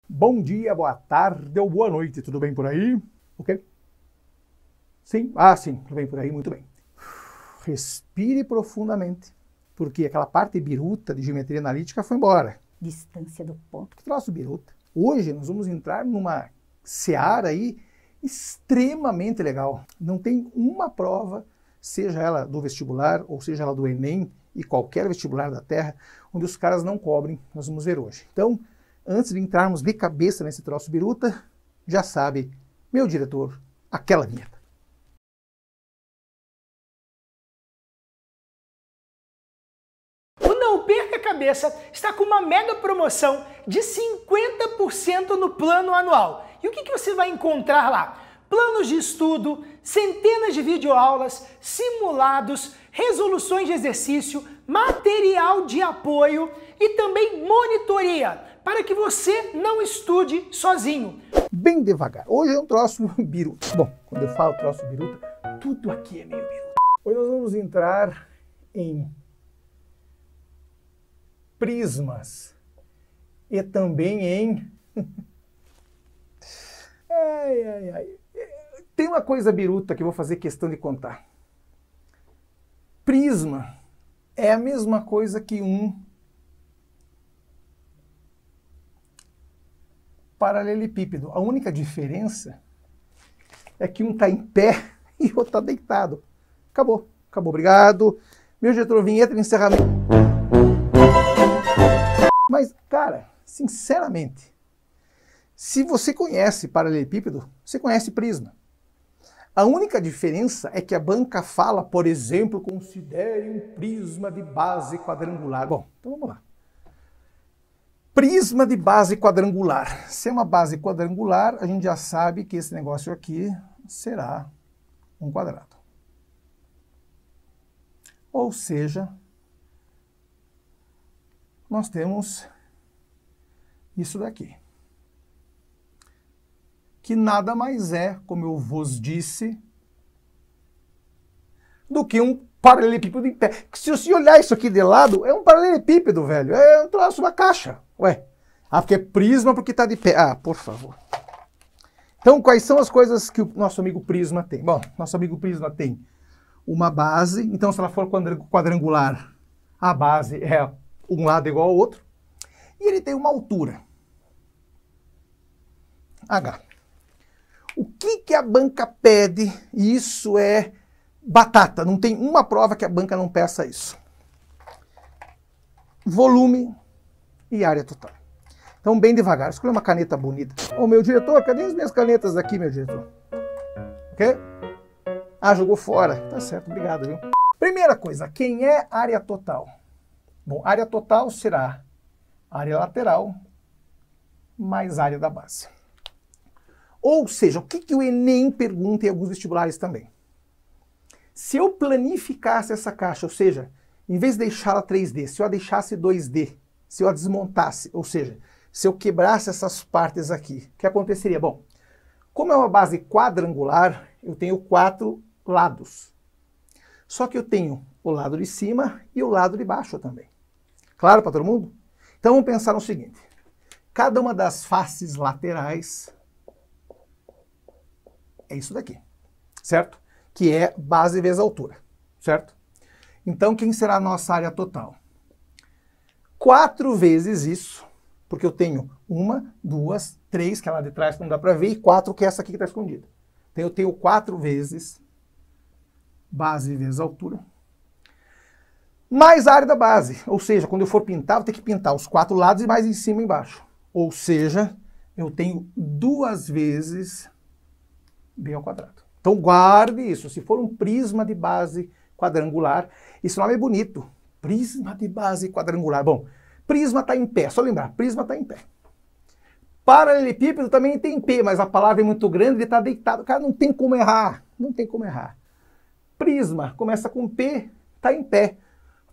Bom dia, boa tarde ou boa noite, tudo bem por aí? Ok? Sim? Ah, sim, tudo bem por aí, muito bem. Respire profundamente, porque aquela parte biruta de geometria analítica foi embora. Distância do ponto. Que troço biruta. Hoje nós vamos entrar numa seara aí extremamente legal. Não tem uma prova, seja ela do vestibular ou seja ela do Enem e qualquer vestibular da Terra, onde os caras não cobrem, nós vamos ver hoje. Então, antes de entrarmos de cabeça nesse troço biruta, já sabe, meu diretor, aquela vinheta. O Não Perca a Cabeça está com uma mega promoção de 50% no plano anual. E o que você vai encontrar lá? Planos de estudo, centenas de videoaulas, simulados, resoluções de exercício, material de apoio e também monitoria, para que você não estude sozinho. Bem devagar. Hoje é um troço biruta. Bom, quando eu falo troço biruta, tudo aqui é meio biruta. Hoje nós vamos entrar em prismas e também em... Tem uma coisa biruta que eu vou fazer questão de contar. Prisma é a mesma coisa que um paralelepípedo. A única diferença é que um está em pé e o outro está deitado. Acabou. Acabou. Obrigado. Meu diretor, vinheta de encerramento. Mas, cara, sinceramente, se você conhece paralelepípedo, você conhece prisma. A única diferença é que a banca fala, por exemplo, considere um prisma de base quadrangular. Bom, então vamos lá. Prisma de base quadrangular. Se é uma base quadrangular, a gente já sabe que esse negócio aqui será um quadrado. Ou seja, nós temos isso daqui, que nada mais é, como eu vos disse, do que um paralelepípedo em pé. Se você olhar isso aqui de lado, é um paralelepípedo, velho. É um troço, uma caixa. Ué, porque é prisma porque está de pé. Ah, por favor. Então, quais são as coisas que o nosso amigo prisma tem? Bom, nosso amigo prisma tem uma base. Então, se ela for quadrangular, a base é um lado igual ao outro. E ele tem uma altura, H. O que a banca pede? Isso é batata. Não tem uma prova que a banca não peça isso. Volume e área total. Então, bem devagar. Escolha uma caneta bonita. Ô, meu diretor, cadê as minhas canetas aqui, meu diretor? O quê? Ah, jogou fora. Tá certo, obrigado, viu? Primeira coisa, quem é área total? Bom, área total será área lateral mais área da base. Ou seja, o que o Enem pergunta em alguns vestibulares também? Se eu planificasse essa caixa, ou seja, em vez de deixá-la 3D, se eu a deixasse 2D, se eu a desmontasse, ou seja, se eu quebrasse essas partes aqui, o que aconteceria? Bom, como é uma base quadrangular, eu tenho 4 lados. Só que eu tenho o lado de cima e o lado de baixo também. Claro para todo mundo? Então vamos pensar no seguinte. Cada uma das faces laterais é isso daqui, certo? Que é base vezes altura, certo? Então quem será a nossa área total? 4 vezes isso, porque eu tenho 1, 2, 3, que é lá de trás que não dá para ver, e 4, que é essa aqui que está escondida. Então eu tenho 4 vezes base vezes altura, mais a área da base. Ou seja, quando eu for pintar, eu vou ter que pintar os 4 lados e mais em cima e embaixo. Ou seja, eu tenho 2 vezes b ao quadrado. Então guarde isso. Se for um prisma de base quadrangular, esse nome é bonito. Prisma de base quadrangular. Bom, prisma está em pé. Só lembrar, prisma está em pé. Paralelepípedo também tem P, mas a palavra é muito grande, ele está deitado. Cara, não tem como errar. Não tem como errar. Prisma começa com P, está em pé.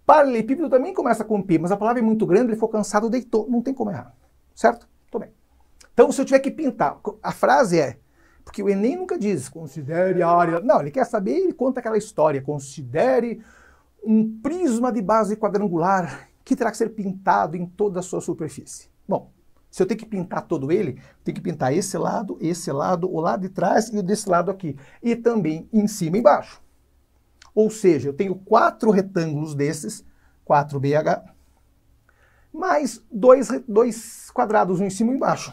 Paralelepípedo também começa com P, mas a palavra é muito grande, ele ficou cansado, deitou. Não tem como errar. Certo? Tô bem. Então, se eu tiver que pintar, a frase é, porque o Enem nunca diz, considere a área... Não, ele quer saber, ele conta aquela história. Considere um prisma de base quadrangular que terá que ser pintado em toda a sua superfície. Bom, Se eu tenho que pintar todo ele, eu tenho que pintar esse lado, o lado de trás e o desse lado aqui. E também em cima e embaixo. Ou seja, eu tenho 4 retângulos desses, 4BH, mais 2 quadrados, um em cima e embaixo.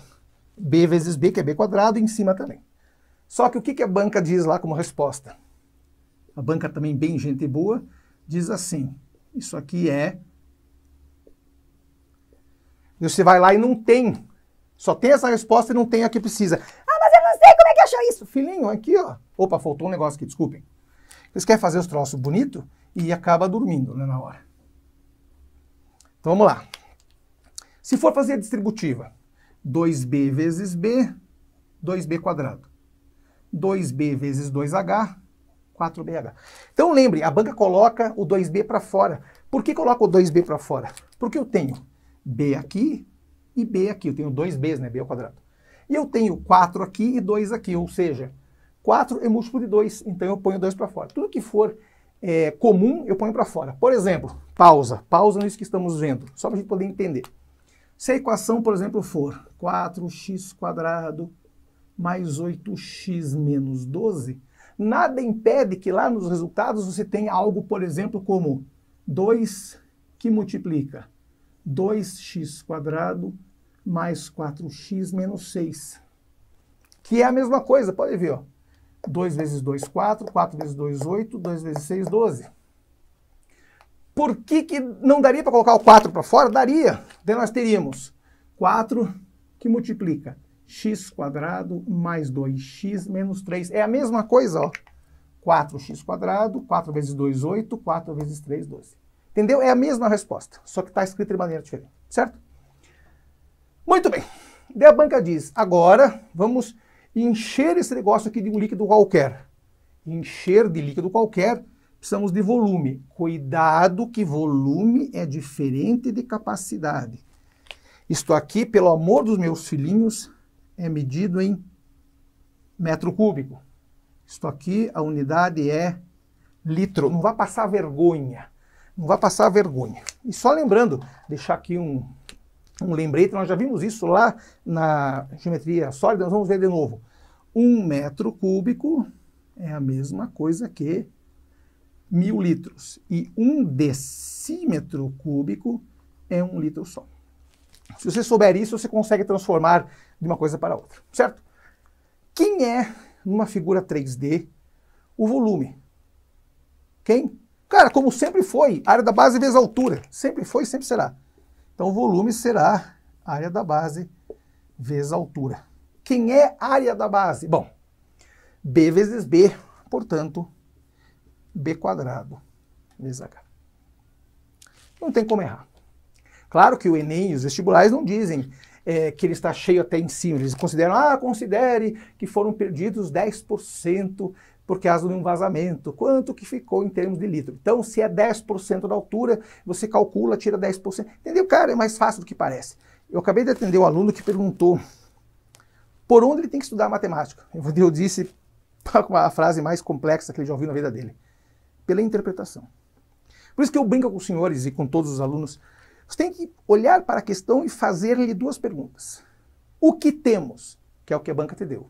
B vezes B, que é B quadrado, e em cima também. Só que o que a banca diz lá como resposta? A banca também, bem gente boa, diz assim, isso aqui é... E você vai lá e não tem, só tem essa resposta e não tem a que precisa. Ah, mas eu não sei como é que achou isso. Filhinho, aqui ó. Opa, faltou um negócio aqui, desculpem. Vocês querem fazer os troços bonitos e acaba dormindo, né, na hora. Então vamos lá. Se for fazer a distributiva, 2B vezes B, 2B quadrado. 2B vezes 2H, 4BH. Então lembre, a banca coloca o 2B para fora. Por que coloca o 2B para fora? Porque eu tenho B aqui e B aqui. Eu tenho 2Bs, né? B ao quadrado. E eu tenho 4 aqui e 2 aqui, ou seja, 4 é múltiplo de 2, então eu ponho 2 para fora. Tudo que for comum, eu ponho para fora. Por exemplo, pausa. Pausa nisso que estamos vendo, só para a gente poder entender. Se a equação, por exemplo, for 4x² mais 8x menos 12, nada impede que lá nos resultados você tenha algo, por exemplo, como 2 que multiplica 2x² mais 4x menos 6. Que é a mesma coisa, pode ver, ó. 2 vezes 2, 4, 4 vezes 2, 8, 2 vezes 6, 12. Por que não daria para colocar o 4 para fora? Daria. Daí nós teríamos 4 que multiplica x² mais 2x menos 3. É a mesma coisa, ó. 4x², 4 vezes 2, 8, 4 vezes 3, 12. Entendeu? É a mesma resposta, só que está escrita de maneira diferente, certo? Muito bem. Daí a banca diz, agora vamos encher esse negócio aqui de um líquido qualquer. Encher de líquido qualquer, precisamos de volume. Cuidado que volume é diferente de capacidade. Isto aqui, pelo amor dos meus filhinhos, é medido em metro cúbico. Isto aqui, a unidade é litro. Não vai passar vergonha. Não vai passar vergonha. E só lembrando, deixar aqui um lembrete, nós já vimos isso lá na geometria sólida, nós vamos ver de novo. 1 metro cúbico é a mesma coisa que 1000 litros. E 1 decímetro cúbico é 1 litro só. Se você souber isso, você consegue transformar de uma coisa para outra, certo? Quem é, numa figura 3D, o volume? Quem? Cara, como sempre foi, área da base vezes altura. Sempre foi e sempre será. Então, o volume será área da base vezes altura. Quem é área da base? Bom, B vezes B, portanto, B² vezes H. Não tem como errar. Claro que o Enem e os vestibulares não dizem que ele está cheio até em cima. Eles consideram, considere que foram perdidos 10% por causa de um vazamento. Quanto que ficou em termos de litro? Então, se é 10% da altura, você calcula, tira 10%. Entendeu, cara? É mais fácil do que parece. Eu acabei de atender um aluno que perguntou por onde ele tem que estudar matemática. Eu disse com a frase mais complexa que ele já ouviu na vida dele. Pela interpretação. Por isso que eu brinco com os senhores e com todos os alunos. Você tem que olhar para a questão e fazer-lhe 2 perguntas. O que temos, que é o que a banca te deu.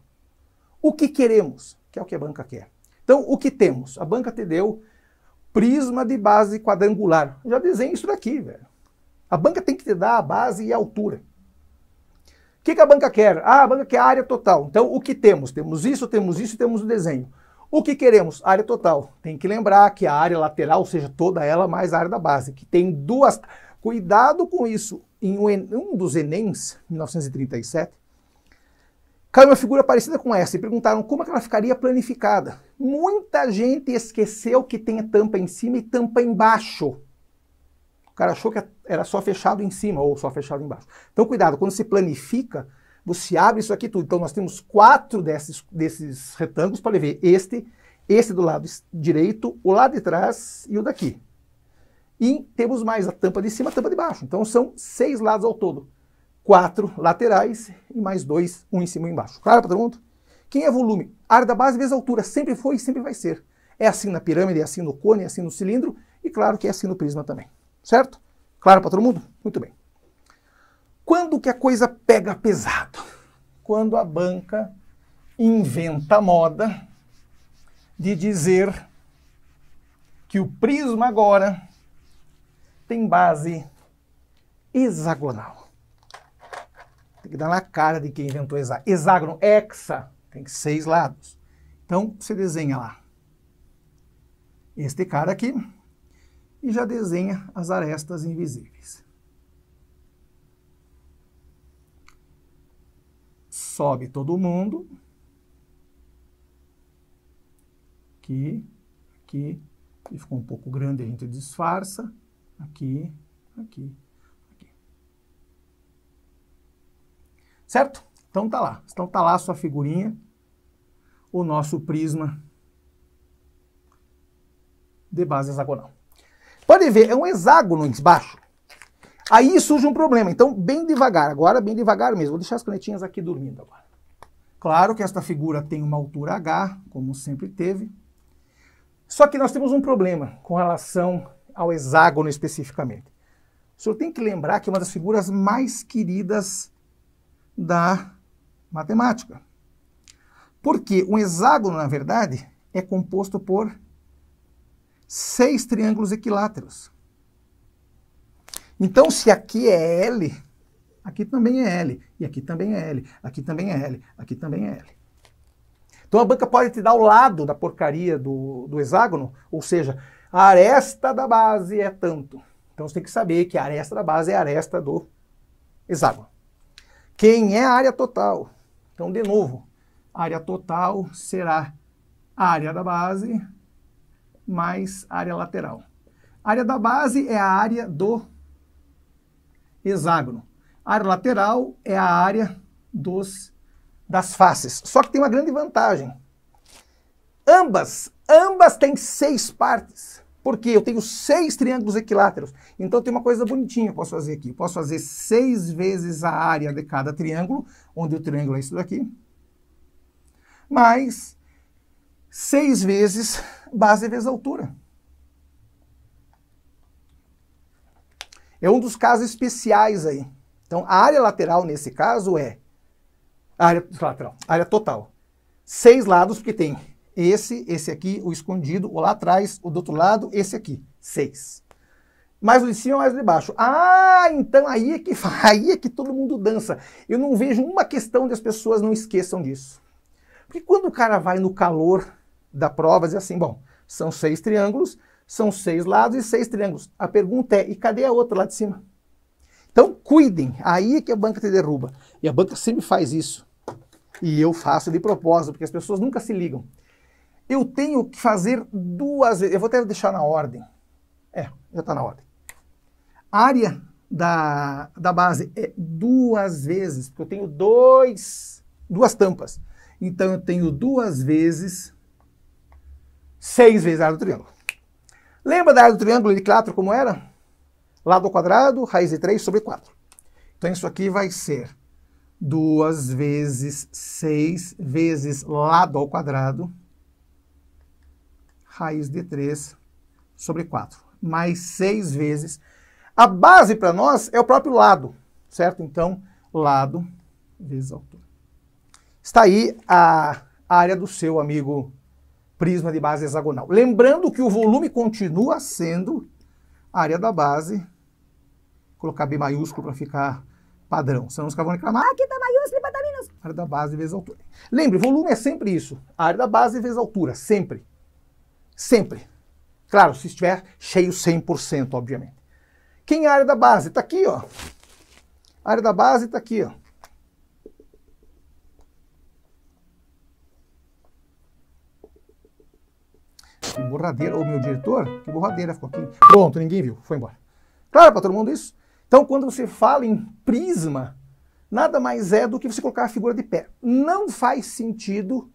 O que queremos, que é o que a banca quer. Então, o que temos? A banca te deu prisma de base quadrangular. Eu já desenho isso daqui, velho. A banca tem que te dar a base e a altura. O que a banca quer? A banca quer a área total. Então, o que temos? Temos isso e temos o desenho. O que queremos? Área total. Tem que lembrar que a área lateral, ou seja, toda ela mais a área da base, que tem 2... Cuidado com isso. Em um dos Enems, 1937, caiu uma figura parecida com essa e perguntaram como é que ela ficaria planificada. Muita gente esqueceu que tem tampa em cima e tampa embaixo. O cara achou que era só fechado em cima ou só fechado embaixo. Então, cuidado, quando se planifica, você abre isso aqui tudo. Então, nós temos 4 desses retângulos para ver este do lado direito, o lado de trás e o daqui. E temos mais a tampa de cima e a tampa de baixo. Então, são 6 lados ao todo. 4 laterais e mais 2, um em cima e um embaixo. Claro para todo mundo? Quem é volume? Área da base vezes altura. Sempre foi e sempre vai ser. É assim na pirâmide, é assim no cone, é assim no cilindro e claro que é assim no prisma também. Certo? Claro para todo mundo? Muito bem. Quando que a coisa pega pesado? Quando a banca inventa a moda de dizer que o prisma agora tem base hexagonal. Tem que dar na cara de quem inventou hexágono. Hexa tem 6 lados. Então, você desenha lá este cara aqui e já desenha as arestas invisíveis. Sobe todo mundo. Aqui, aqui. E ficou um pouco grande, a gente disfarça. Aqui, aqui, aqui. Certo? Então tá lá. Então tá lá a sua figurinha. O nosso prisma de base hexagonal. Pode ver, é um hexágono embaixo. Aí surge um problema. Então, bem devagar. Agora, bem devagar mesmo. Vou deixar as canetinhas aqui dormindo agora. Claro que esta figura tem uma altura H, como sempre teve. Só que nós temos um problema com relação ao hexágono especificamente. O senhor tem que lembrar que é uma das figuras mais queridas da matemática. Porque um hexágono, na verdade, é composto por 6 triângulos equiláteros. Então, se aqui é L, aqui também é L, e aqui também é L, aqui também é L, aqui também é L. Então a banca pode te dar o lado da porcaria do hexágono, ou seja, a aresta da base é tanto. Então você tem que saber que a aresta da base é a aresta do hexágono. Quem é a área total? Então, de novo, a área total será a área da base mais a área lateral. A área da base é a área do hexágono. A área lateral é a área das faces. Só que tem uma grande vantagem. Ambas têm 6 partes. Porque eu tenho 6 triângulos equiláteros. Então tem uma coisa bonitinha que eu posso fazer aqui. Eu posso fazer 6 vezes a área de cada triângulo, onde o triângulo é isso daqui, mais 6 vezes base vezes altura. É um dos casos especiais aí. Então, a área lateral, nesse caso, é a área total. 6 lados, porque tem esse aqui, o escondido, o lá atrás, o do outro lado, esse aqui. 6. Mais o de cima, mais o de baixo. Ah, então aí é que todo mundo dança. Eu não vejo uma questão de as pessoas não esqueçam disso. Porque quando o cara vai no calor da prova, diz assim, bom, são 6 triângulos, são 6 lados e 6 triângulos. A pergunta é, e cadê a outra lá de cima? Então, cuidem, aí é que a banca te derruba. E a banca sempre faz isso. E eu faço de propósito, porque as pessoas nunca se ligam. Eu tenho que fazer 2 vezes, eu vou até deixar na ordem. Já está na ordem. A área da base é 2 vezes, porque eu tenho 2 tampas. Então, eu tenho 2 vezes 6 vezes a área do triângulo. Lembra da área do triângulo equilátero como era? Lado ao quadrado, raiz de 3 sobre 4. Então, isso aqui vai ser 2 vezes 6 vezes lado ao quadrado, raiz de 3 sobre 4. Mais 6 vezes. A base para nós é o próprio lado, certo? Então, lado vezes altura. Está aí a área do seu amigo prisma de base hexagonal. Lembrando que o volume continua sendo a área da base. Vou colocar B maiúsculo para ficar padrão. Senão os caras vão reclamar, aqui está maiúsculo e está minúsculo. Área da base vezes altura. Lembre, volume é sempre isso. A área da base vezes altura, sempre. Sempre. Claro, se estiver cheio 100%, obviamente. Quem é a área da base? Está aqui, ó. A área da base está aqui, ó. Que borradeira. Ô, meu diretor, que borradeira ficou aqui. Pronto, ninguém viu. Foi embora. Claro para todo mundo isso? Então, quando você fala em prisma, nada mais é do que você colocar a figura de pé. Não faz sentido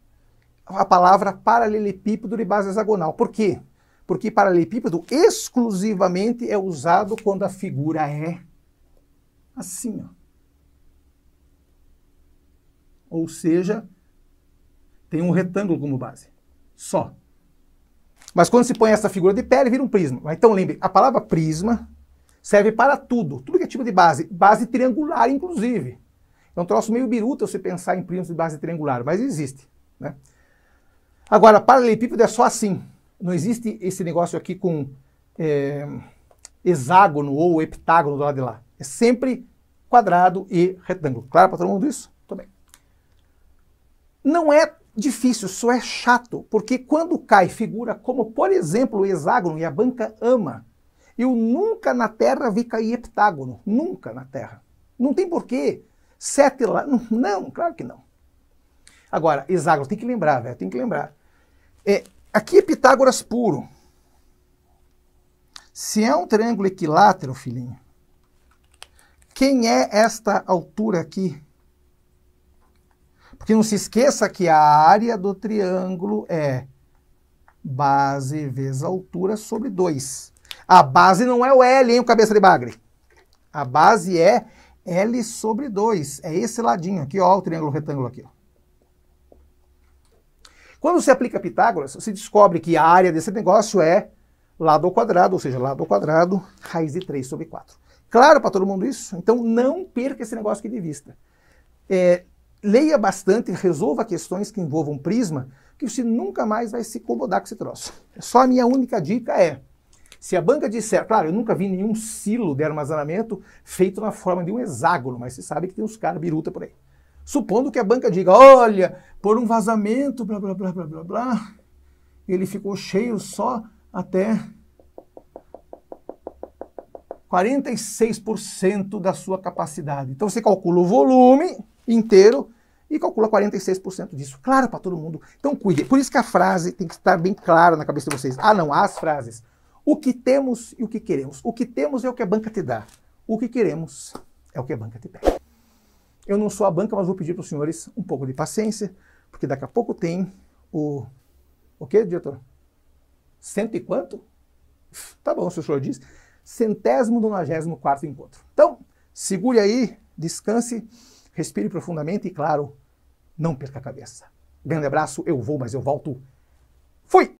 a palavra paralelepípedo de base hexagonal. Por quê? Porque paralelepípedo exclusivamente é usado quando a figura é assim, ó. Ou seja, tem um retângulo como base. Só. Mas quando se põe essa figura de pé, ele vira um prisma. Então lembre, a palavra prisma Serve para tudo. Tudo que é tipo de base. Base triangular, inclusive. É um troço meio biruta você pensar em primos de base triangular, mas existe, né? Agora, paralelepípedo é só assim. Não existe esse negócio aqui com hexágono ou heptágono do lado de lá. É sempre quadrado e retângulo. Claro para todo mundo isso? Muito bem. Não é difícil, só é chato, porque quando cai figura como, por exemplo, o hexágono, e a banca ama, eu nunca na Terra vi cair heptágono. Nunca na Terra. Não tem porquê. 7 lá. Não, claro que não. Agora, hexágono, tem que lembrar, velho, tem que lembrar. Aqui é Pitágoras puro. Se é um triângulo equilátero, filhinho, quem é esta altura aqui? Porque não se esqueça que a área do triângulo é base vezes altura sobre 2. A base não é o L, hein, o cabeça de bagre. A base é L sobre 2. É esse ladinho aqui, ó, o triângulo retângulo aqui, ó. Quando você aplica Pitágoras, você descobre que a área desse negócio é lado ao quadrado, ou seja, lado ao quadrado, raiz de 3 sobre 4. Claro para todo mundo isso? Então não perca esse negócio aqui de vista. Leia bastante, resolva questões que envolvam prisma, que você nunca mais vai se incomodar com esse troço. Só a minha única dica é, se a banca disser, claro, eu nunca vi nenhum silo de armazenamento feito na forma de um hexágono, mas você sabe que tem uns caras biruta por aí. Supondo que a banca diga, olha, por um vazamento, blá, blá, blá, blá, blá, blá, ele ficou cheio só até 46% da sua capacidade. Então você calcula o volume inteiro e calcula 46% disso. Claro para todo mundo. Então cuide. Por isso que a frase tem que estar bem clara na cabeça de vocês. Ah, não, as frases. O que temos e o que queremos. O que temos é o que a banca te dá. O que queremos é o que a banca te pede. Eu não sou a banca, mas vou pedir para os senhores um pouco de paciência, porque daqui a pouco tem o quê, diretor? Cento e quanto? Tá bom, se o senhor diz. 194º encontro. Então, segure aí, descanse, respire profundamente e, claro, não perca a cabeça. Grande abraço, eu vou, mas eu volto. Fui!